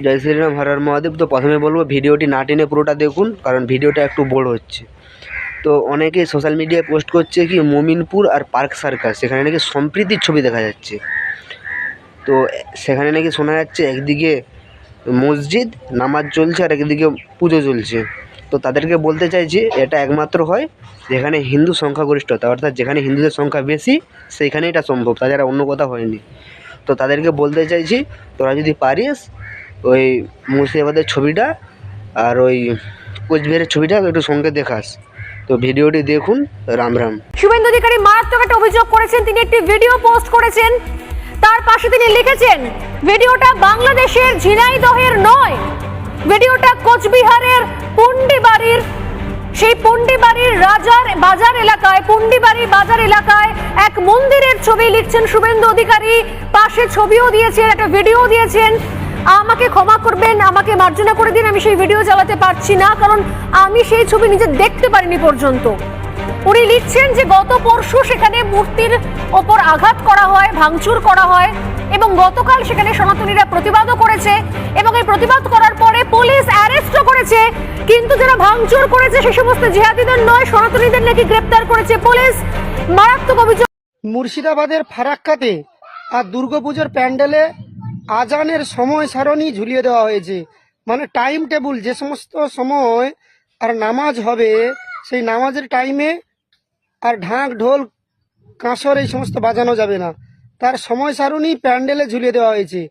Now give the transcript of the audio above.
জয় শ্রীরাম, হর হর মহাদেব। তো প্রথমে বলবো ভিডিওটি না টেনে পুরোটা দেখুন, কারণ ভিডিওটা একটু বড় হচ্ছে। তো অনেকে সোশ্যাল মিডিয়ায় পোস্ট করছে কি মোমিনপুর আর পার্ক সার্কাস, সেখানে নাকি সম্প্রীতির ছবি দেখা যাচ্ছে। তো সেখানে নাকি শোনা যাচ্ছে একদিকে মসজিদ নামাজ চলছে আর একদিকে পুজো চলছে। তো তাদেরকে বলতে চাইছি এটা একমাত্র হয় যেখানে হিন্দু সংখ্যাগরিষ্ঠতা, অর্থাৎ যেখানে হিন্দুদের সংখ্যা বেশি সেইখানে এটা সম্ভব, তাছাড়া অন্য কথা হয়নি। তো তাদেরকে বলতে চাইছি তোরা যদি পারিস ওই মুর্শিদাবাদের ছবিটা আর ওই কোচবিহারের ছবিটা একটু সঙ্গে দেখাস। তো ভিডিওটি দেখুন। রাম রাম। শুভেন্দু অধিকারী মারাত্মক একটা অভিযোগ করেছেন। তিনি একটি ভিডিও পোস্ট করেছেন, তার পাশে তিনি লিখেছেন ভিডিওটা বাংলাদেশের ঝিনাইদহের নয়, ভিডিওটা কোচবিহারের পুন্ডিবাড়ির, সেই পুন্ডিবাড়ির রাজার বাজার এলাকায়, পুন্ডিবাড়ি বাজার এলাকায় এক মন্দিরের ছবি লিখছেন শুভেন্দু অধিকারী। পাশে ছবিও দিয়েছেন, একটা ভিডিও দিয়েছেন। আমাকে ক্ষমা করবেন, আমাকে মার্জনা করে দিন, আমি সেই ভিডিও চালাতে পারছি না, কারণ আমি সেই ছবি নিজে দেখতে পারিনি পর্যন্ত। উনি লিখছেন যে গত পরশু সেখানে মূর্তির ওপর আঘাত করা হয়, ভাঙচুর করা হয়, এবং গতকাল সেখানে সনাতনীরা প্রতিবাদও করেছে, এবং এই প্রতিবাদ করার পরে পুলিশ অ্যারেস্টও করেছে। কিন্তু যারা ভাঙচুর করেছে সে সমস্ত জিহাদিদের নয়, সনাতনীদের নাকি গ্রেপ্তার করেছে পুলিশ। মারাত্মক অভিযোগ। মুর্শিদাবাদের ফারাক্কাতে আর দুর্গাপুজোর প্যান্ডেলে আজানের সময় সারণী ঝুলিয়ে দেওয়া হয়েছে, মানে টাইম টেবিল, যে সমস্ত সময় আর নামাজ হবে সেই নামাজের টাইমে আর ঢাক ঢোল কাঁসর এই সমস্ত বাজানো যাবে না, তার সময় সারণী প্যান্ডেলে ঝুলিয়ে দেওয়া হয়েছে।